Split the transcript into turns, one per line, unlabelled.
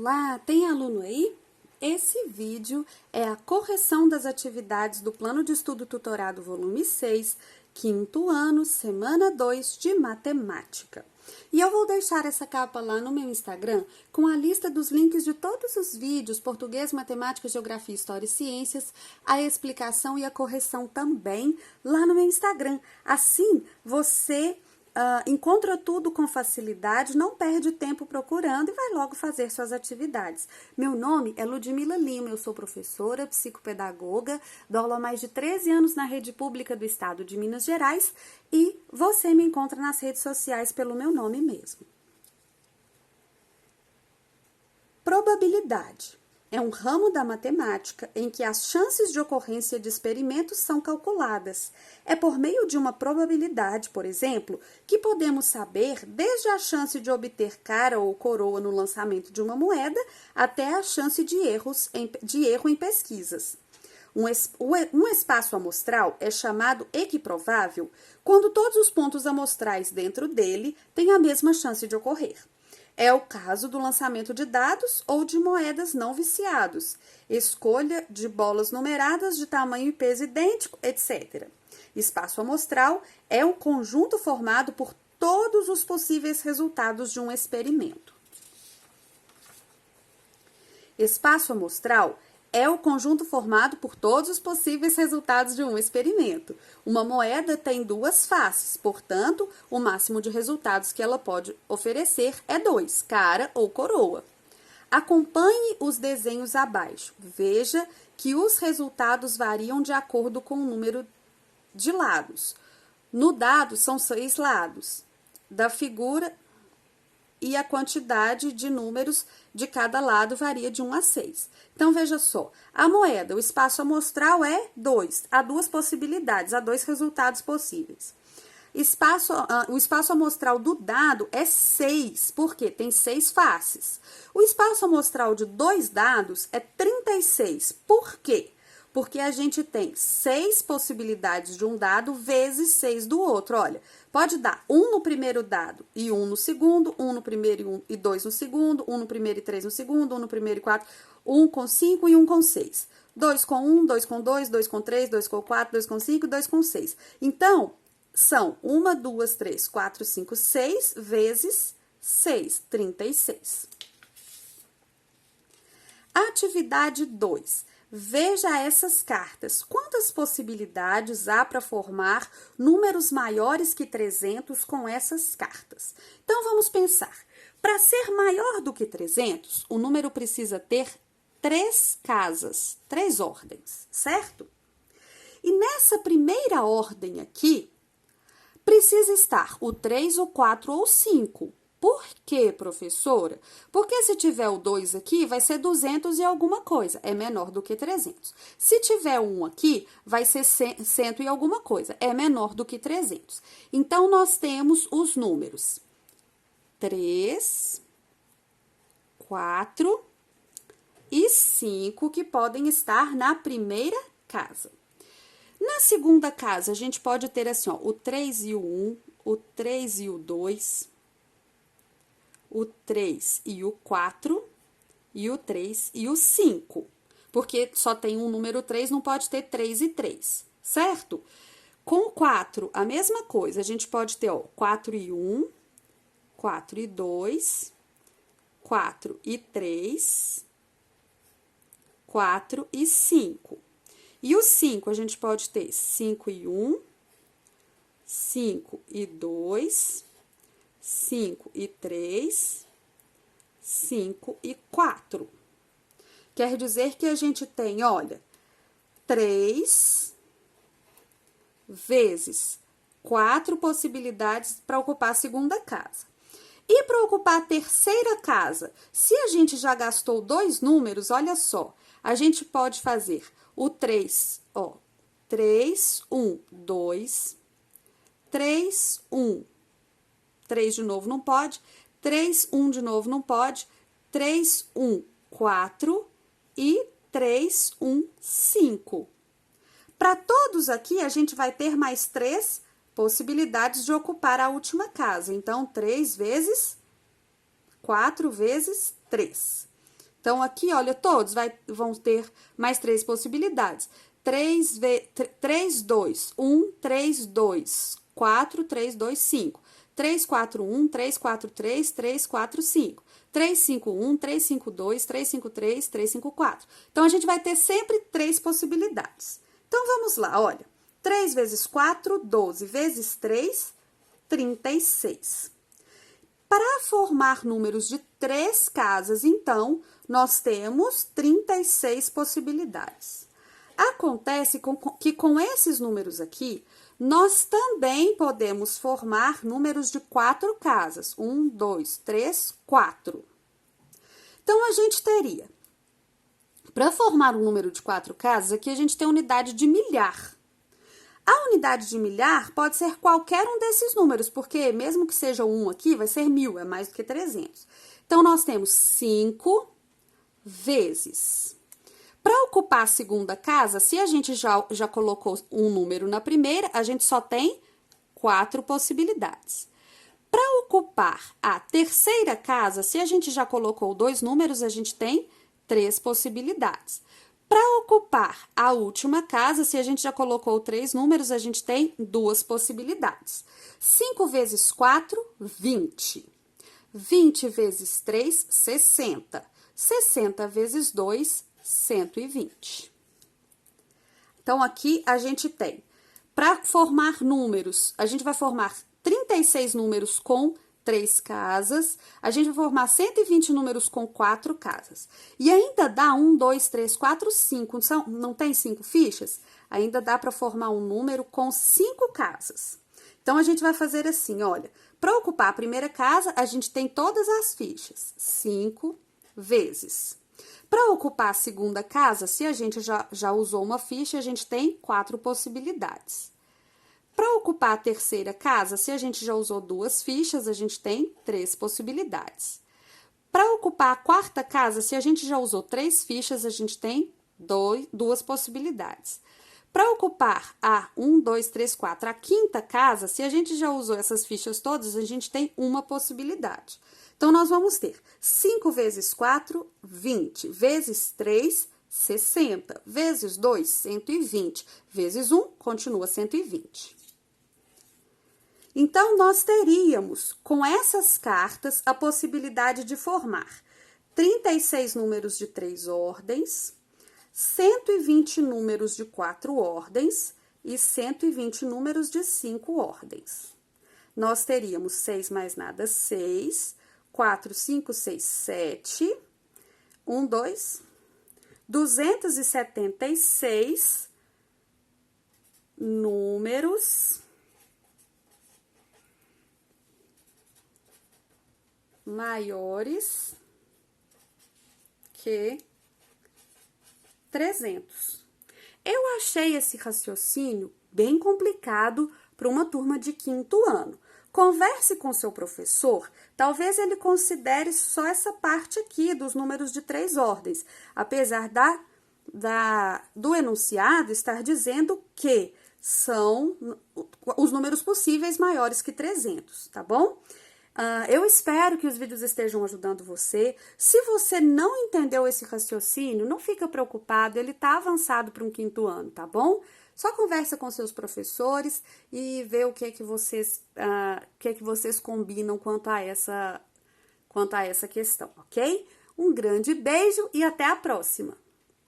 Olá, tem aluno aí? Esse vídeo é a correção das atividades do Plano de Estudo Tutorado volume 6, quinto ano, semana 2 de matemática. E eu vou deixar essa capa lá no meu Instagram com a lista dos links de todos os vídeos, português, matemática, geografia, história e ciências, a explicação e a correção também lá no meu Instagram. Assim, você encontra tudo com facilidade, não perde tempo procurando e vai logo fazer suas atividades. Meu nome é Ludmila Lima, eu sou professora, psicopedagoga, dou aula há mais de 13 anos na rede pública do estado de Minas Gerais e você me encontra nas redes sociais pelo meu nome mesmo. Probabilidade é um ramo da matemática em que as chances de ocorrência de experimentos são calculadas. É por meio de uma probabilidade, por exemplo, que podemos saber desde a chance de obter cara ou coroa no lançamento de uma moeda até a chance de erro em pesquisas. Um espaço amostral é chamado equiprovável quando todos os pontos amostrais dentro dele têm a mesma chance de ocorrer. É o caso do lançamento de dados ou de moedas não viciados, escolha de bolas numeradas de tamanho e peso idêntico, etc. Espaço amostral é o conjunto formado por todos os possíveis resultados de um experimento. Espaço amostral é o conjunto formado por todos os possíveis resultados de um experimento. Uma moeda tem duas faces, portanto, o máximo de resultados que ela pode oferecer é 2, cara ou coroa. Acompanhe os desenhos abaixo. Veja que os resultados variam de acordo com o número de lados. No dado, são 6 lados da figura e a quantidade de números de cada lado varia de 1 a 6. Então, veja só, a moeda, o espaço amostral é 2, há duas possibilidades, há 2 resultados possíveis. O espaço amostral do dado é 6, porque tem 6 faces. O espaço amostral de 2 dados é 36, por quê? Porque a gente tem 6 possibilidades de um dado vezes 6 do outro. Olha, pode dar 1 no primeiro dado e 1 no segundo, 1 no primeiro e 2 no segundo, 1 no primeiro e 3 no segundo, 1 no primeiro e 4, 1 com 5 e 1 com 6. 2 com 1, 2 com 2, 2 com 3, 2 com 4, 2 com 5 e 2 com 6. Então, são 1, 2, 3, 4, 5, 6 vezes 6, 36. Atividade 2. Veja essas cartas. Quantas possibilidades há para formar números maiores que 300 com essas cartas? Então, vamos pensar. Para ser maior do que 300, o número precisa ter 3 casas, 3 ordens, certo? E nessa primeira ordem aqui, precisa estar o 3, o 4 ou o 5. Por quê, professora? Porque se tiver o 2 aqui, vai ser 200 e alguma coisa, é menor do que 300. Se tiver o 1 aqui, vai ser 100 e alguma coisa, é menor do que 300. Então, nós temos os números 3, 4 e 5 que podem estar na primeira casa. Na segunda casa, a gente pode ter assim, ó, o 3 e o 1, o 3 e o 2, o 3 e o 4, e o 3 e o 5. Porque só tem um número 3, não pode ter 3 e 3, certo? Com o 4, a mesma coisa, a gente pode ter, ó, 4 e 1, 4 e 2, 4 e 3, 4 e 5. E o 5, a gente pode ter 5 e 1, 5 e 2, 5 e 3, 5 e 4. Quer dizer que a gente tem, olha, 3 vezes 4 possibilidades para ocupar a segunda casa. E para ocupar a terceira casa, se a gente já gastou 2 números, olha só, a gente pode fazer o 3, ó, 3, 1, 2, 3, 1, 3 de novo não pode, 3, 1 de novo não pode, 3, 1, 4 e 3, 1, 5. Para todos aqui, a gente vai ter mais 3 possibilidades de ocupar a última casa. Então, 3 vezes 4 vezes 3. Então, aqui, olha, todos vão ter mais 3 possibilidades. 3, 2, 1, 3, 2, 4, 3, 2, 5. 3, 4, 1, 3, 4, 3, 3, 4, 5. 3, 5, 1, 3, 5, 2, 3, 5, 3, 3, 5, 4. Então, a gente vai ter sempre 3 possibilidades. Então, vamos lá, olha. 3 vezes 4, 12, vezes 3, 36. Para formar números de 3 casas, então, nós temos 36 possibilidades. Acontece que com esses números aqui, nós também podemos formar números de 4 casas. 1, 2, 3, 4. Então, a gente teria, para formar um número de 4 casas, aqui a gente tem a unidade de milhar. A unidade de milhar pode ser qualquer um desses números, porque mesmo que seja 1 aqui, vai ser 1000, é mais do que 300. Então, nós temos 5 vezes. Para ocupar a segunda casa, se a gente já colocou um número na primeira, a gente só tem 4 possibilidades. Para ocupar a terceira casa, se a gente já colocou 2 números, a gente tem 3 possibilidades. Para ocupar a última casa, se a gente já colocou 3 números, a gente tem 2 possibilidades. 5 vezes 4, 20. 20 vezes 3, 60. 60 vezes 2, 120. Então, aqui a gente tem, para formar números, a gente vai formar 36 números com 3 casas, a gente vai formar 120 números com 4 casas. E ainda dá 1, 2, 3, 4, 5, não tem 5 fichas? Ainda dá para formar um número com 5 casas. Então, a gente vai fazer assim, olha, para ocupar a primeira casa, a gente tem todas as fichas, 5 vezes. Para ocupar a segunda casa, se a gente já usou uma ficha, a gente tem 4 possibilidades. Para ocupar a terceira casa, se a gente já usou 2 fichas, a gente tem 3 possibilidades. Para ocupar a quarta casa, se a gente já usou 3 fichas, a gente tem 2 possibilidades. Para ocupar a 1, 2, 3, 4, a quinta casa, se a gente já usou essas fichas todas, a gente tem uma possibilidade. Então, nós vamos ter 5 vezes 4, 20, vezes 3, 60, vezes 2, 120, vezes 1, continua 120. Então, nós teríamos, com essas cartas, a possibilidade de formar 36 números de 3 ordens, 120 números de 4 ordens e 120 números de 5 ordens. Nós teríamos 6 mais nada, 6, 4, 5, 6, 7, 1, 2, 276 números maiores que 300. Eu achei esse raciocínio bem complicado para uma turma de 5º ano. Converse com seu professor, talvez ele considere só essa parte aqui dos números de 3 ordens, apesar do enunciado estar dizendo que são os números possíveis maiores que 300, tá bom? Eu espero que os vídeos estejam ajudando você. Se você não entendeu esse raciocínio, não fica preocupado, ele tá avançado para um 5º ano, tá bom? Só conversa com seus professores e vê o que é que vocês combinam quanto a essa questão, ok? Um grande beijo e até a próxima!